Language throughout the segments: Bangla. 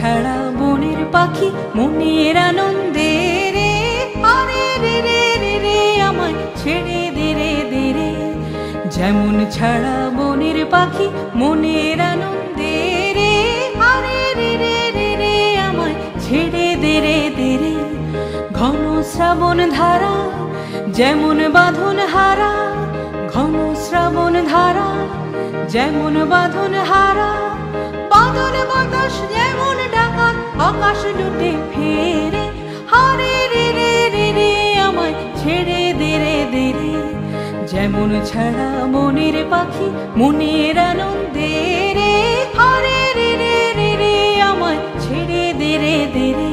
ছাড়া বনের পাখি মনের আনন্দে রে, আরে রে রে রে রে আমায় ছেড়ে দে রে দে রে। যেমন ছাড়া বনের পাখি মনের আনন্দে রে, আরে রে রে রে রে আমায় ছেড়ে দে রে দে রে। ঘন শ্রাবণ ধারা যেমন বাঁধন হারা, ঘন শ্রাবণ ধারা যেমন বাঁধন হারা, বাদল বাতাস যেমন ডাকাত আকাশ লুটে ফেরে, হারে রে রে রে রে আমায় ছেড়ে দে রে দে রে। যেমন ছাড়া মনের পাখি মনের আনন্দে রে, হারে রে রে রে রে আমায় ছেড়ে দে রে দে রে।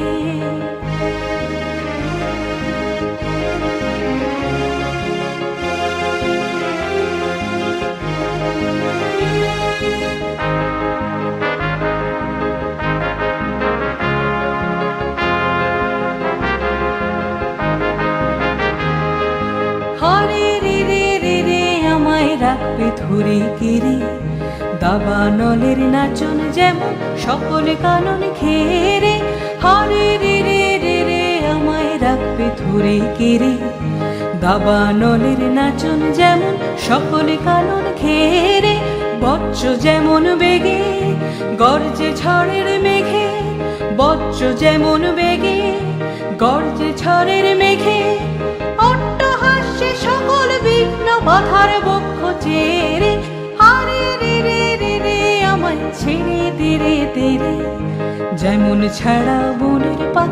রাখবে ধরে কেড়ে দাবানলের নাচন যেমন সকল কানন ঘেরে, হারে রে রে রে রে আমায় রাখবে ধরে কেড়ে দাবানলের নাচন যেমন সকল কানন ঘেরে। বজ্র যেমন বেগে গর্জে ঝড়ের মেঘে, বজ্র যেমন বেগে গর্জে ঝড়ের মেঘে, অট্টহাস্যে সকল বিঘ্ন বাধার বক্ষ চেরে, হারে রে রে রে রে আমায় ছেড়ে দে রে দে রে। যেমন ছাড়া বনের পাখি